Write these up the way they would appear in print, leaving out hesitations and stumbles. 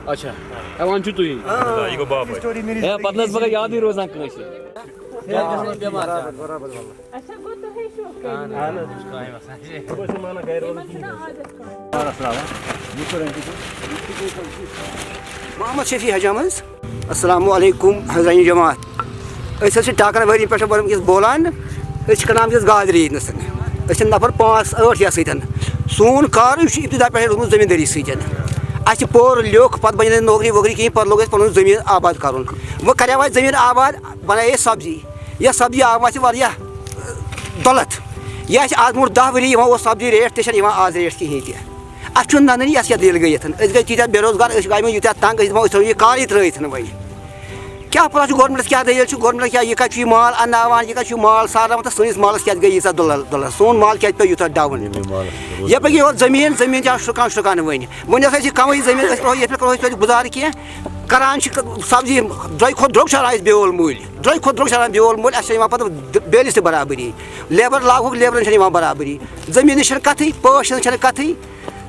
اچھا ہیوان چھو تُہی یہ گو باب ہے پتہ مگر یاد نہیں روزان کٲنٛسہِ محمد شفیع حج احمد السلام علیکم حضرائن جماعت اس ٹاکر وری پہ ونکس بولان کڑان ونکس گاڈ ریتنس نفر 5-8 یہ سن سون کار ابتدا پہ روزمت زمینداری سہ پور لیوکھ پتہ بنے نوکری ووکری کہیں پہ لوگ پن زمین آباد کرن وہ کرو زمین آباد بنائے سبزی یہ سبزی آو دولت یہ آز برو 10 ؤری سبزی ریٹ تھی آز ریٹ کہین تہ اتھ ننری اس دل گئی گئی تیتیا بے روزگار گئی یوتیا تنگ دپو یہ کار ترت وی کیا پتہ گورمنٹس کیا دلیل گورمنٹ کیا یہ کت مال اناوان یہ کت مال سارناوان تو سنس مالس کیا گئی ییژا دولت سون مال کیا پہ یوتھا ڈاؤن یہ پہ یہ زمین زمین شرکان ون ہسا کم زمین یہ پہ گزار کی کران سبزی درٛوٚگۍ کھۄتہٕ درٛوٚگ چھُ اَسہِ بیول مٔلۍ درٛوٚگۍ کھۄتہٕ درٛوٚگ چھُ اَنان بیول مٔلۍ اَسہِ چھِ یِوان پَتہٕ بیلِس تہِ برابری لیبر لاگہوکھ لیبرن چھَنہٕ یِوان برابری زٔمیٖنٕچ چھَنہٕ کَتھٕے پٲش ہٕنٛز چھَنہٕ کَتھٕے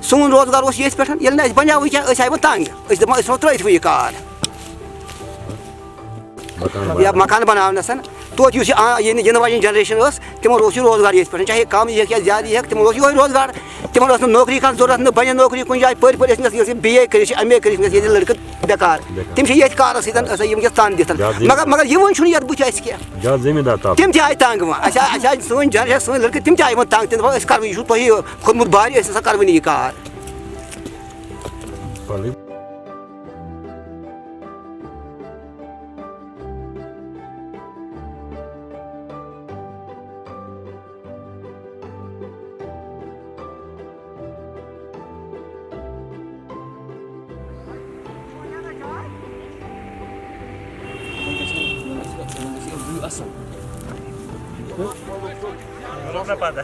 سون روزگار اوس ییٚتھۍ پٮ۪ٹھ ییٚلہِ نہٕ اَسہِ بَنیٛوٕے کینٛہہ أسۍ آیہِ وۄنۍ تنٛگ أسۍ دَپان أسۍ ژھٕنو ترٛٲیِتھ وۄنۍ یہِ کار یا مکان بناونس توتہِ یُس یِنہٕ واجیٚنۍ جنریشن ٲس تِمن اوس یہِ روزگار ییٚتھۍ پٮ۪ٹھ چاہے کم یی ہیٚکہِ یا زیادٕ یی ہیٚکہِ تِمن اوس یِہوے روزگار تِمن ٲس نہٕ نوکری کانٛہہ ضروٗرت نہٕ بنہِ نوکری کُنہِ جایہِ پٔرۍ پٔرۍ ٲسۍ وٕنکٮ۪س BA کٔرِتھ MA کٔرِتھ وٕنکٮ۪س ییٚتہِ لٔڑکہٕ بیکار تِم چھِ ییٚتھۍ کارس سۭتۍ یہِ وٕنکٮ۪س تن دِتھ مگر یِوان چھُنہٕ یتھ بٕتھِ اَسہِ کینٛہہ تِم تہِ آیہِ تنٛگ وۄنۍ اَسہِ آیہِ سٲنۍ جنریشن سٲنۍ لٔڑکہٕ تِم تہِ آیہِ وۄنۍ تنٛگ تِم دپان أسۍ کرو یہِ چھُو تۄہہِ کھوٚتمُت بارِ أسۍ ہسا کرو نہٕ یہِ کار پتہ